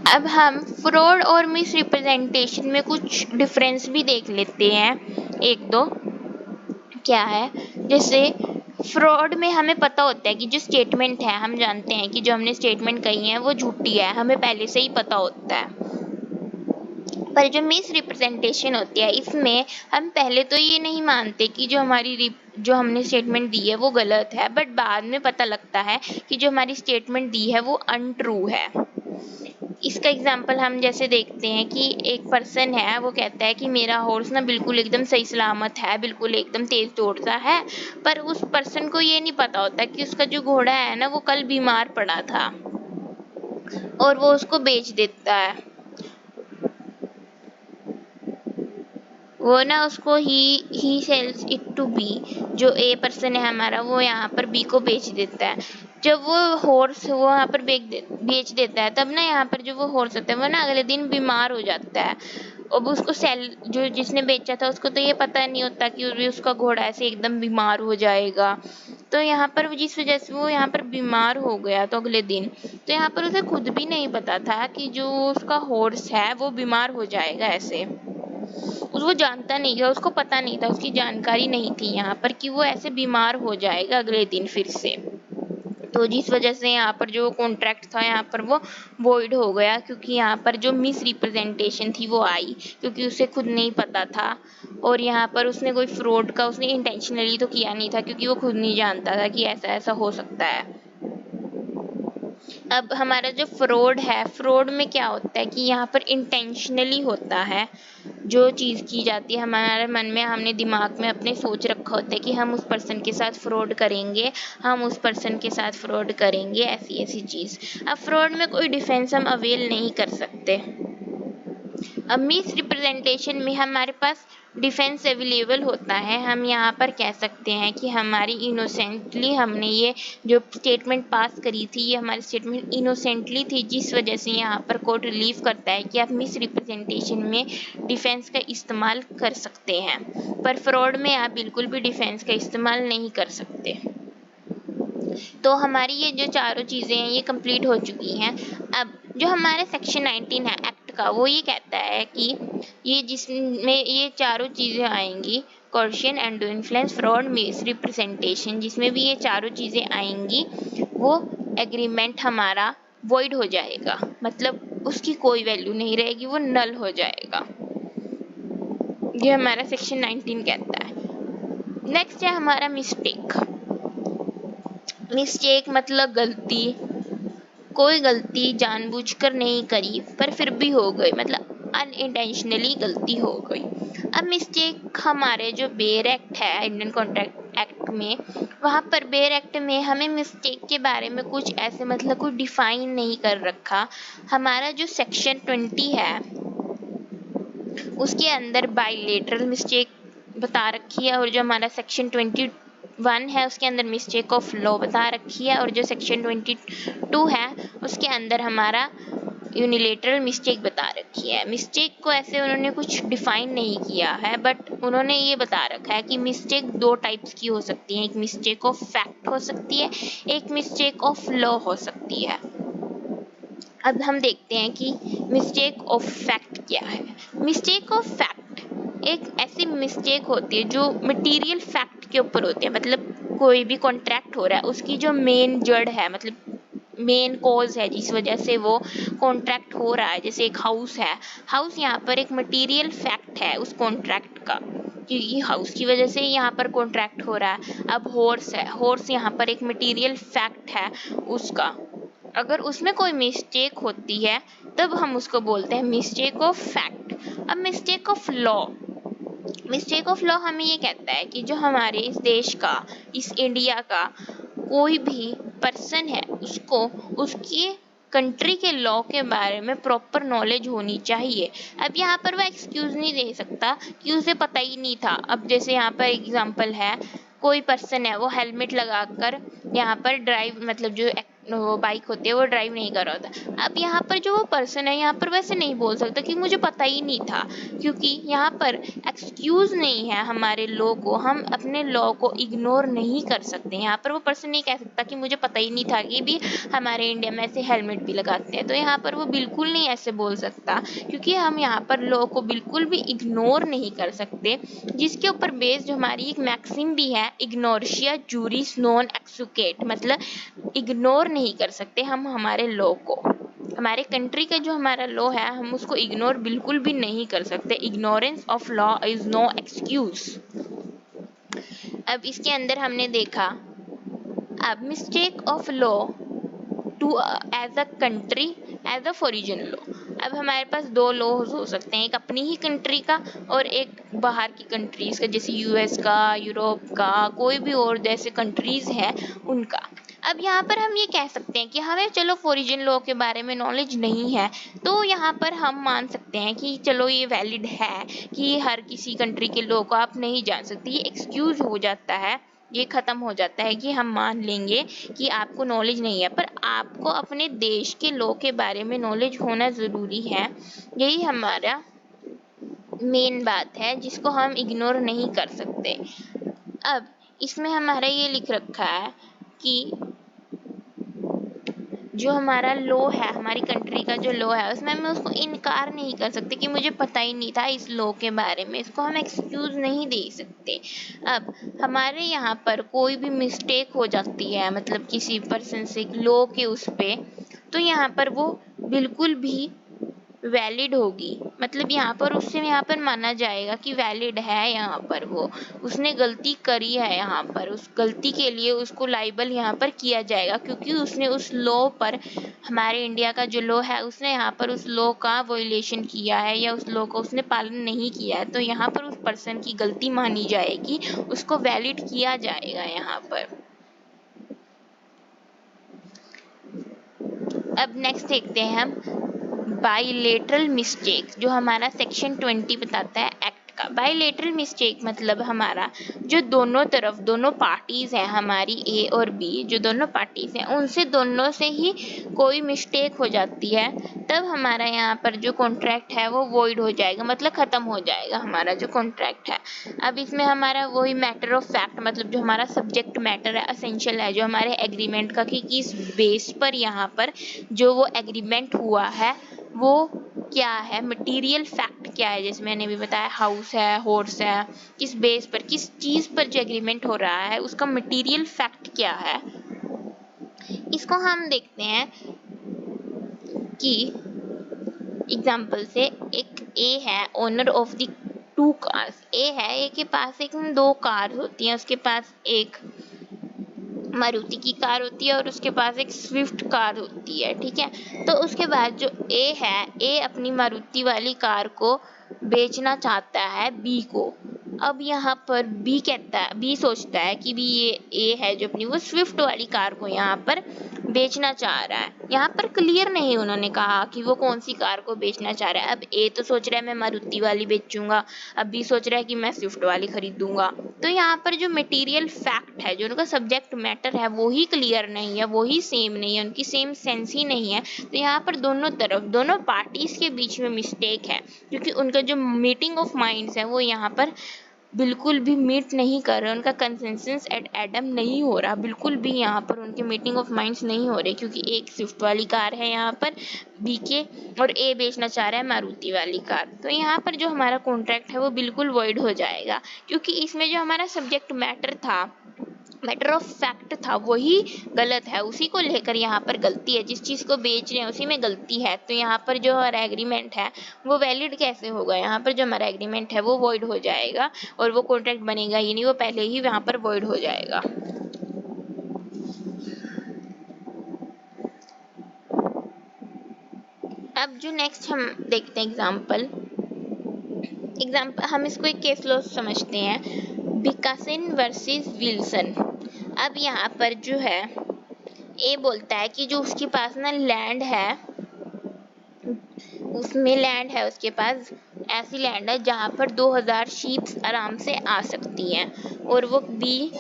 अब हम फ्रॉड और मिस रिप्रेजेंटेशन में कुछ डिफरेंस भी देख लेते हैं, एक दो। क्या है, जैसे फ्रॉड में हमें पता होता है कि जो स्टेटमेंट है, हम जानते हैं कि जो हमने स्टेटमेंट कही है वो झूठी है, हमें पहले से ही पता होता है। पर जो मिस रिप्रेजेंटेशन होती है, इसमें हम पहले तो ये नहीं मानते कि जो हमने स्टेटमेंट दी है वो गलत है, बट बाद में पता लगता है कि जो हमारी स्टेटमेंट दी है वो अनट्रू है। इसका एग्जाम्पल हम जैसे देखते हैं कि एक पर्सन है, वो कहता है कि मेरा हॉर्स ना बिल्कुल एकदम सही सलामत है, बिल्कुल एकदम तेज दौड़ता है, पर उस पर्सन को ये नहीं पता होता कि उसका जो घोड़ा है ना वो कल बीमार पड़ा था, और वो उसको बेच देता है। वो ना उसको ही सेल्स इट टू बी, जो ए पर्सन है हमारा, वो यहाँ पर बी को बेच देता है। जब वो हॉर्स वो यहाँ पर बेच देता है, तब ना यहाँ पर जो वो हॉर्स होता है वो ना अगले दिन बीमार हो जाता है। अब उसको जो जिसने बेचा था उसको तो ये पता नहीं होता कि उसका घोड़ा ऐसे एकदम बीमार हो जाएगा। तो यहाँ पर जिस वजह से वो यहाँ पर बीमार हो गया, तो अगले दिन तो यहाँ पर उसे खुद भी नहीं पता था कि जो उसका हॉर्स है वो बीमार हो जाएगा ऐसे। वो जानता नहीं था, उसको पता नहीं था, उसकी जानकारी नहीं थी यहाँ पर कि वो ऐसे बीमार हो जाएगा अगले दिन फिर से। तो जिस वजह से यहाँ पर जो कॉन्ट्रैक्ट था यहाँ पर वो वॉइड हो गया, क्योंकि यहाँ पर जो मिस रिप्रेजेंटेशन थी वो आई, क्योंकि उसे खुद नहीं पता था। और यहाँ पर उसने कोई फ्रॉड का उसने इंटेंशनली तो किया नहीं था, क्योंकि वो खुद नहीं जानता था कि ऐसा ऐसा हो सकता है। अब हमारा जो फ्रॉड है, फ्रॉड में क्या होता है कि यहाँ पर इंटेंशनली होता है। जो चीज़ की जाती है हमारे मन में, हमने दिमाग में अपने सोच रखा होता है कि हम उस पर्सन के साथ फ्रॉड करेंगे, हम उस पर्सन के साथ फ्रॉड करेंगे, ऐसी ऐसी चीज़। अब फ्रॉड में कोई डिफेंस हम अवेल नहीं कर सकते। अब मिस रिप्रेजेंटेशन में हमारे पास डिफेंस अवेलेबल होता है। हम यहाँ पर कह सकते हैं कि हमारी इनोसेंटली हमने ये जो स्टेटमेंट पास करी थी, ये हमारी स्टेटमेंट इनोसेंटली थी, जिस वजह से यहाँ पर कोर्ट रिलीव करता है कि आप मिस रिप्रेजेंटेशन में डिफेंस का इस्तेमाल कर सकते हैं, पर फ्रॉड में आप बिल्कुल भी डिफेंस का इस्तेमाल नहीं कर सकते। तो हमारी ये जो चारों चीज़ें हैं ये कंप्लीट हो चुकी हैं। अब जो हमारे सेक्शन 19 है एक्ट का, वो ये कहता है कि ये जिसमें ये चारों चीज़ें आएंगी, coercion, and influence, fraud, misrepresentation, जिसमें भी ये चारों चीज़ें आएंगी, वो एग्रीमेंट हमारा वॉइड हो जाएगा, मतलब उसकी कोई वैल्यू नहीं रहेगी, वो नल हो जाएगा। ये हमारा सेक्शन 19 कहता है। नेक्स्ट है हमारा मिस्टेक। मिस्टेक मतलब गलती, कोई गलती जानबूझकर नहीं करी पर फिर भी हो गई, मतलब अनइंटेंशनली गलती हो गई। अब मिस्टेक हमारे जो बेयर एक्ट है इंडियन कॉन्ट्रैक्ट एक्ट में, वहाँ पर बेयर एक्ट में हमें मिस्टेक के बारे में कुछ ऐसे मतलब कुछ डिफाइन नहीं कर रखा। हमारा जो सेक्शन 20 है उसके अंदर बाइलेटरल मिस्टेक बता रखी है, और जो हमारा सेक्शन 21 है उसके अंदर मिस्टेक ऑफ लॉ बता रखी है, और जो सेक्शन 22 है उसके अंदर हमारा यूनिलेटरल मिस्टेक बता रखी है। मिस्टेक को ऐसे उन्होंने कुछ डिफाइन नहीं किया है, बट उन्होंने ये बता रखा है कि मिस्टेक दो टाइप्स की हो सकती है, एक मिस्टेक ऑफ फैक्ट हो सकती है, एक मिस्टेक ऑफ लॉ हो सकती है। अब हम देखते हैं कि मिस्टेक ऑफ फैक्ट क्या है। मिस्टेक ऑफ फैक्ट एक ऐसी मिस्टेक होती है जो मटेरियल फैक्ट के ऊपर होती है, मतलब कोई भी कॉन्ट्रैक्ट हो रहा है उसकी जो मेन जड़ है, मतलब मेन कॉज है जिस वजह से वो कॉन्ट्रैक्ट हो रहा है। जैसे एक हाउस है, हाउस यहाँ पर एक मटेरियल फैक्ट है उस कॉन्ट्रैक्ट का, क्योंकि हाउस की वजह से यहाँ पर कॉन्ट्रैक्ट हो रहा है। अब हॉर्स है, हॉर्स यहाँ पर एक मटेरियल फैक्ट है उसका, अगर उसमें कोई मिस्टेक होती है तब हम उसको बोलते हैं मिस्टेक ऑफ फैक्ट। अब mistake of law, mistake of law हमें ये कहता है कि जो हमारे इस देश का, इस इंडिया का कोई भी पर्सन है, उसको उसकी कंट्री के लॉ के बारे में प्रॉपर नॉलेज होनी चाहिए। अब यहाँ पर वह एक्सक्यूज नहीं दे सकता कि उसे पता ही नहीं था। अब जैसे यहाँ पर एग्जांपल है, कोई पर्सन है वो हेलमेट लगाकर यहाँ पर ड्राइव मतलब जो वो बाइक होती है वो ड्राइव नहीं कर रहा होता। अब यहाँ पर जो वो पर्सन है यहाँ पर वैसे नहीं बोल सकता कि मुझे पता ही नहीं था, क्योंकि यहाँ पर एक्सक्यूज नहीं है हमारे लॉ को, हम अपने लॉ को इग्नोर नहीं कर सकते। यहाँ पर वो पर्सन नहीं कह सकता कि मुझे पता ही नहीं था कि भी हमारे इंडिया में ऐसे हेलमेट भी लगाते हैं, तो यहाँ पर वो बिल्कुल नहीं ऐसे बोल सकता, क्योंकि हम यहाँ पर लॉ को बिल्कुल भी इग्नोर नहीं कर सकते, जिसके ऊपर बेस्ड हमारी एक मैक्सिम भी है, इग्नोरेशिया जूरिस नॉन एक्सुकेट, मतलब इग्नोर नहीं कर सकते हम हमारे लॉ को। हमारे कंट्री का जो हमारा लॉ है हम उसको इग्नोर बिल्कुल भी नहीं कर सकते। Ignorance of law is no excuse. अब इसके अंदर हमने देखा, अब mistake of law to as a country as a foreign law. अब हमारे पास दो लॉज हो सकते हैं, एक अपनी ही कंट्री का और एक बाहर की कंट्रीज का, जैसे यूएस का, यूरोप का, कोई भी और जैसे कंट्रीज है उनका। अब यहाँ पर हम ये कह सकते हैं कि हमें चलो फॉरिजन लॉ के बारे में नॉलेज नहीं है, तो यहाँ पर हम मान सकते हैं कि चलो ये वैलिड है कि हर किसी कंट्री के लॉ को आप नहीं जान सकते, ये एक्सक्यूज हो जाता है, ये खत्म हो जाता है कि हम मान लेंगे कि आपको नॉलेज नहीं है, पर आपको अपने देश के लॉ के बारे में नॉलेज होना ज़रूरी है। यही हमारा मेन बात है जिसको हम इग्नोर नहीं कर सकते। अब इसमें हमारा ये लिख रखा है कि जो हमारा लॉ है, हमारी कंट्री का जो लॉ है, उसमें हम उसको इनकार नहीं कर सकते कि मुझे पता ही नहीं था इस लॉ के बारे में, इसको हम एक्सक्यूज नहीं दे सकते। अब हमारे यहाँ पर कोई भी मिस्टेक हो जाती है, मतलब किसी पर्सन से लॉ के उस पे, तो यहाँ पर वो बिल्कुल भी वैलिड होगी, मतलब यहाँ पर उससे यहाँ पर माना जाएगा कि वैलिड है, यहाँ पर वो उसने गलती करी है, यहाँ पर उस गलती के लिए उसको लाइबल यहाँ पर किया जाएगा, क्योंकि उसने उस लॉ पर, हमारे इंडिया का जो लॉ है उसने यहाँ पर उस लॉ का वॉयलेशन किया है या उस लॉ को उसने पालन नहीं किया है, तो यहाँ पर उस पर्सन की गलती मानी जाएगी, उसको वैलिड किया जाएगा यहाँ पर। अब नेक्स्ट देखते हैं हम बाइलेटरल मिस्टेक, जो हमारा सेक्शन 20 बताता है एक्ट का। बाइलेटरल मिस्टेक मतलब हमारा जो दोनों तरफ, दोनों पार्टीज हैं हमारी ए और बी, जो दोनों पार्टीज हैं उनसे दोनों से ही कोई मिस्टेक हो जाती है, तब हमारा यहाँ पर जो कॉन्ट्रैक्ट है वो वॉइड हो जाएगा, मतलब ख़त्म हो जाएगा हमारा जो कॉन्ट्रैक्ट है। अब इसमें हमारा वही मैटर ऑफ फैक्ट, मतलब जो हमारा सब्जेक्ट मैटर है, असेंशियल है जो हमारे एग्रीमेंट का, कि किस बेस पर यहाँ पर जो वो एग्रीमेंट हुआ है वो क्या है, मटेरियल फैक्ट क्या है, जैसे मैंने भी बताया हाउस है, हॉर्स है, किस बेस पर, किस चीज़ पर जो एग्रीमेंट हो रहा है उसका मटेरियल फैक्ट क्या है। इसको हम देखते हैं कि एग्जाम्पल से, एक ए है owner of the two cars, A है, ए के पास एक दो कार होती हैं, उसके पास एक मारुति की कार होती है और उसके पास एक स्विफ्ट कार होती है, ठीक है। तो उसके बाद जो ए है, ए अपनी मारुति वाली कार को बेचना चाहता है बी को। अब यहाँ पर बी कहता है, बी सोचता है कि भी ये ए है जो अपनी वो स्विफ्ट वाली कार को यहाँ पर बेचना चाह रहा है। यहाँ पर क्लियर नहीं उन्होंने कहा कि वो कौन सी कार को बेचना चाह रहा है। अब ए तो सोच रहा है मैं मारुति वाली बेचूंगा, अब बी सोच रहा है कि मैं स्विफ्ट वाली खरीदूंगा। तो यहाँ पर जो मटेरियल फैक्ट है, जो उनका सब्जेक्ट मैटर है, वो ही क्लियर नहीं है, वो ही सेम नहीं है, उनकी सेम सेंस ही नहीं है। तो यहाँ पर दोनों तरफ, दोनों पार्टीज के बीच में मिस्टेक है, क्योंकि उनका जो मीटिंग ऑफ माइंड्स है वो यहाँ पर बिल्कुल भी मीट नहीं कर रहे, उनका कंसेंसस एट एडम नहीं हो रहा, बिल्कुल भी यहाँ पर उनके मीटिंग ऑफ माइंड्स नहीं हो रहे, क्योंकि एक स्विफ्ट वाली कार है यहाँ पर बी के, और ए बेचना चाह रहा है मारुति वाली कार। तो यहाँ पर जो हमारा कॉन्ट्रैक्ट है वो बिल्कुल वॉइड हो जाएगा, क्योंकि इसमें जो हमारा सब्जेक्ट मैटर था, मैटर ऑफ फैक्ट था, वही गलत है, उसी को लेकर यहाँ पर गलती है, जिस चीज़ को बेच रहे हैं उसी में गलती है। तो यहाँ पर जो हमारा एग्रीमेंट है वो वैलिड कैसे होगा, यहाँ पर जो हमारा एग्रीमेंट है वो वॉइड हो जाएगा और वो कॉन्ट्रैक्ट बनेगा ही नहीं, वो पहले ही यहाँ पर वॉइड हो जाएगा। अब जो नेक्स्ट हम देखते हैं एग्जाम्पल, हम इसको एक केस लॉ समझते हैं, बिकासिन वर्सेस विल्सन। अब यहाँ पर जो है ए बोलता है कि जो उसके पास ना लैंड है, उसमें लैंड है उसके पास, ऐसी लैंड है जहाँ पर 2000 शीप्स आराम से आ सकती हैं, और वो बी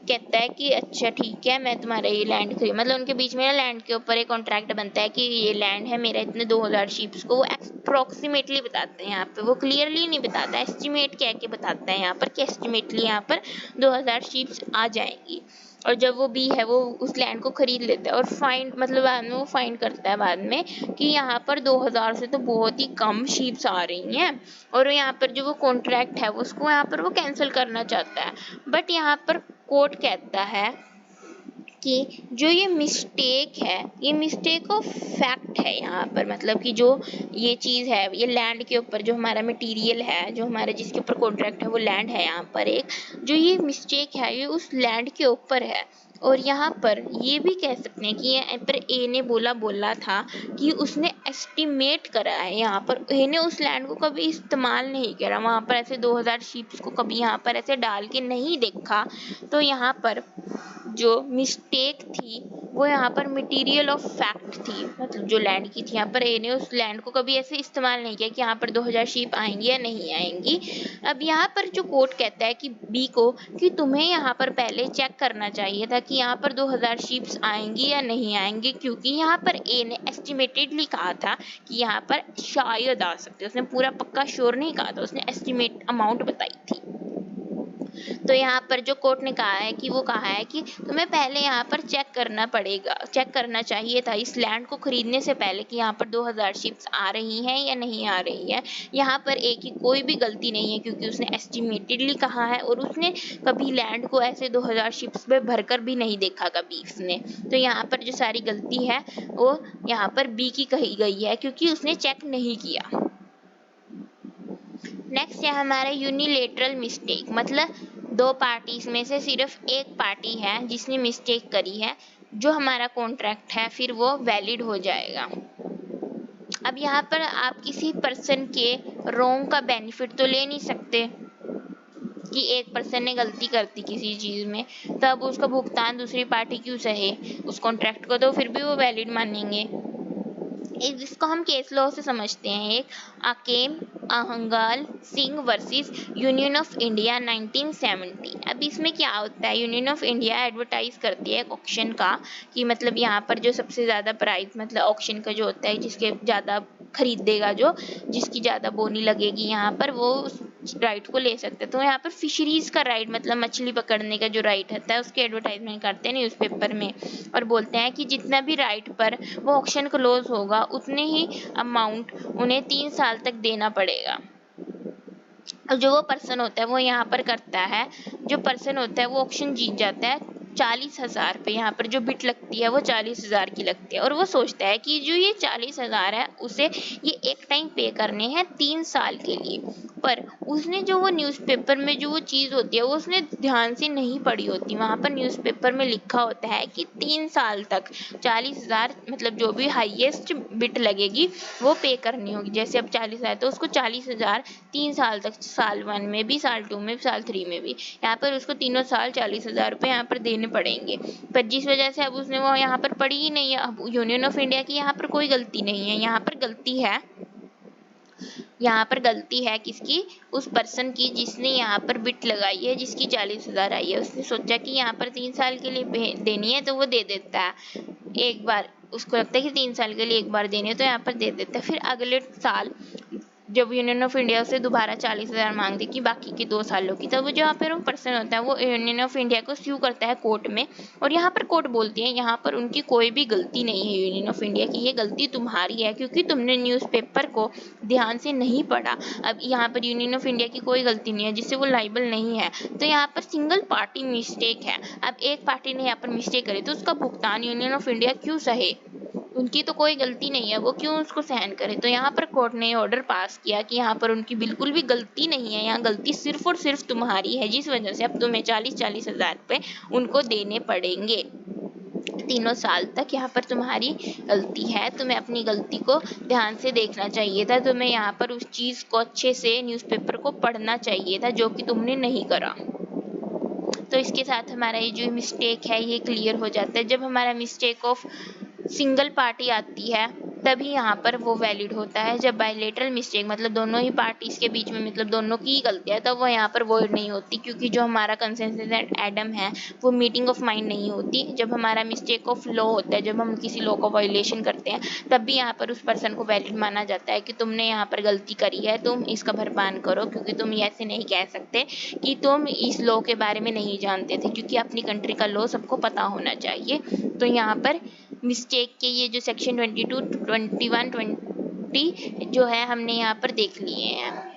कहता है कि अच्छा ठीक है, मैं तुम्हारा ये लैंड खरीद, मतलब उनके बीच में ना लैंड के ऊपर एक कॉन्ट्रैक्ट बनता है कि ये लैंड है मेरा इतने 2000 शीप्स को। वो अप्रोक्सीमेटली बताते हैं यहाँ पे, वो क्लियरली नहीं बताता, एस्टिमेट कह के बताता है यहाँ पर कि एस्टिमेटली यहाँ पर 2000 शीप्स आ जाएंगी। और जब वो बी है वो उस लैंड को खरीद लेता है और फाइंड, मतलब बाद में वो फाइंड करता है बाद में कि यहाँ पर 2000 से तो बहुत ही कम शीप्स आ रही हैं, और यहाँ पर जो वो कॉन्ट्रैक्ट है वो उसको यहाँ पर वो कैंसिल करना चाहता है। बट यहाँ पर कोर्ट कहता है कि जो ये मिस्टेक है, ये मिस्टेक ऑफ फैक्ट है यहाँ पर, मतलब कि जो ये चीज़ है, ये लैंड के ऊपर जो हमारा मटेरियल है, जो हमारे जिसके ऊपर कॉन्ट्रैक्ट है वो लैंड है, यहाँ पर एक जो ये मिस्टेक है ये उस लैंड के ऊपर है। और यहाँ पर ये भी कह सकते हैं कि यहाँ पर ए ने बोला था कि उसने एस्टिमेट करा है, यहाँ पर ए ने उस लैंड को कभी इस्तेमाल नहीं करा, वहाँ पर ऐसे 2000 शीप्स को कभी यहाँ पर ऐसे डाल के नहीं देखा। तो यहाँ पर जो मिस्टेक थी वो यहाँ पर मटेरियल ऑफ फैक्ट थी, मतलब जो लैंड की थी, यहाँ पर ए ने उस लैंड को कभी ऐसे इस्तेमाल नहीं किया कि यहाँ पर 2000 शीप आएंगी या नहीं आएंगी। अब यहाँ पर जो कोर्ट कहता है कि बी को कि तुम्हें यहाँ पर पहले चेक करना चाहिए था कि यहाँ पर 2000 शीप्स आएंगी या नहीं आएंगी, क्योंकि यहाँ पर ए ने एस्टिमेटेडली कहा था कि यहाँ पर शायद आ सकते, उसने पूरा पक्का श्योर नहीं कहा था, उसने एस्टिमेट अमाउंट बताई थी। तो यहाँ पर जो कोर्ट ने कहा है कि वो कहा है कि तुम्हें पहले यहाँ पर चेक करना पड़ेगा, चेक करना चाहिए था इस लैंड को खरीदने से पहले कि यहाँ पर 2000 शिप्स आ रही हैं या नहीं आ रही है। यहाँ पर एक ही कोई भी गलती नहीं है, क्योंकि उसने एस्टिमेटेडली कहा है और उसने कभी लैंड को ऐसे 2000 शिप्स में भरकर भी नहीं देखा कभी उसने। तो यहाँ पर जो सारी गलती है वो यहाँ पर बी की कही गई है, क्योंकि उसने चेक नहीं किया। नेक्स्ट है हमारा यूनिलेटरल मिस्टेक, मतलब दो पार्टीज में से सिर्फ एक पार्टी है जिसने मिस्टेक करी है, जो हमारा कॉन्ट्रैक्ट है फिर वो वैलिड हो जाएगा। अब यहाँ पर आप किसी पर्सन के रॉन्ग का बेनिफिट तो ले नहीं सकते कि एक पर्सन ने गलती कर दी किसी चीज में, तब उसका भुगतान दूसरी पार्टी क्यों सहे, उस कॉन्ट्रैक्ट को तो फिर भी वो वैलिड मानेंगे। जिसको हम केस लॉ से समझते हैं, एक अकेम आहंगाल Singh versus Union of India 1970। अब इसमें क्या होता है, यूनियन ऑफ इंडिया एडवर्टाइज करती है ऑक्शन का कि मतलब यहाँ पर जो सबसे ज़्यादा प्राइस, मतलब ऑक्शन का जो होता है जिसके ज़्यादा खरीदेगा, जो जिसकी ज़्यादा बोनी लगेगी यहाँ पर, वो राइट को ले सकते हैं। तो यहाँ पर फिशरीज का राइट, मतलब मछली पकड़ने का जो राइट होता है उसकी एडवर्टाइजमेंट करते हैं न्यूज़पेपर में और बोलते हैं कि जितना भी राइट पर वो ऑक्शन क्लोज होगा उतने ही अमाउंट उन्हें 3 साल तक देना पड़ेगा। और जो वो पर्सन होता है वो यहाँ पर करता है, जो पर्सन होता है वो ऑक्शन जीत जाता है 40,000 पे, यहाँ पर जो बिट लगती है वो 40,000 की लगती है, और वो सोचता है कि जो ये 40,000 है उसे ये एक टाइम पे करने हैं 3 साल के लिए। पर उसने जो वो न्यूज़पेपर में जो वो चीज़ होती है वो उसने ध्यान से नहीं पढ़ी होती। वहाँ पर न्यूज़पेपर में लिखा होता है कि 3 साल तक 40,000, मतलब जो भी हाईएस्ट बिट लगेगी वो पे करनी होगी। जैसे अब 40,000 तो उसको 40,000 3 साल तक, साल 1 में भी, साल 2 में भी, साल 3 में भी, यहाँ पर उसको तीनों साल 40,000 रुपये यहाँ पर देने पड़ेंगे। पर जिस वजह से अब उसने वो यहाँ पर पढ़ी ही नहीं है। अब यूनियन ऑफ इंडिया की यहाँ पर कोई गलती नहीं है, यहाँ पर गलती है, यहाँ पर गलती है किसकी, उस पर्सन की जिसने यहाँ पर बिट लगाई है, जिसकी 40,000 आई है। उसने सोचा कि यहाँ पर 3 साल के लिए देनी है तो वो दे देता है एक बार, उसको लगता है कि 3 साल के लिए एक बार देनी है तो यहाँ पर दे देता है। फिर अगले साल जब यूनियन ऑफ इंडिया से दोबारा 40,000 मांगती कि बाकी के 2 सालों की, तब वो जो यहाँ पर वो पर्सन होता है वो यूनियन ऑफ इंडिया को स्यू करता है कोर्ट में। और यहाँ पर कोर्ट बोलती है यहाँ पर उनकी कोई भी गलती नहीं है, यूनियन ऑफ इंडिया की, ये गलती तुम्हारी है क्योंकि तुमने न्यूज़पेपर को ध्यान से नहीं पढ़ा। अब यहाँ पर यूनियन ऑफ इंडिया की कोई गलती नहीं है जिससे वो लाइबल नहीं है। तो यहाँ पर सिंगल पार्टी मिस्टेक है। अब एक पार्टी ने यहाँ पर मिस्टेक करी तो उसका भुगतान यूनियन ऑफ इंडिया क्यों सहे, उनकी तो कोई गलती नहीं है, वो क्यों उसको सहन करे। तो यहाँ पर कोर्ट ने ऑर्डर पास किया कि यहाँ पर उनकी बिल्कुल भी गलती नहीं है, यहाँ गलती सिर्फ और सिर्फ तुम्हारी है, जिस वजह से अब तुम्हें 40,000 रुपये उनको देने पड़ेंगे 3 साल तक। यहाँ पर तुम्हारी गलती है, तुम्हें अपनी गलती को ध्यान से देखना चाहिए था, तुम्हें यहाँ पर उस चीज़ को अच्छे से न्यूज़पेपर को पढ़ना चाहिए था, जो कि तुमने नहीं करा। तो इसके साथ हमारा ये जो मिस्टेक है ये क्लियर हो जाता है। जब हमारा मिस्टेक ऑफ सिंगल पार्टी आती है तभी यहाँ पर वो वैलिड होता है। जब बायलेटरल मिस्टेक मतलब दोनों ही पार्टीज के बीच में मतलब दोनों की गलती है, तब वो यहाँ पर वॉइड नहीं होती, क्योंकि जो हमारा कंसेंसस एडम है वो मीटिंग ऑफ माइंड नहीं होती। जब हमारा मिस्टेक ऑफ लॉ होता है, जब हम किसी लॉ को वायलेशन करते हैं, तब भी यहाँ पर उस पर्सन को वैलिड माना जाता है कि तुमने यहाँ पर गलती करी है, तुम इसका भरपान करो, क्योंकि तुम ऐसे नहीं कह सकते कि तुम इस लॉ के बारे में नहीं जानते थे, क्योंकि अपनी कंट्री का लॉ सबको पता होना चाहिए। तो यहाँ पर मिस्टेक के ये जो सेक्शन 22, 21, 20 जो है हमने यहाँ पर देख लिए हैं।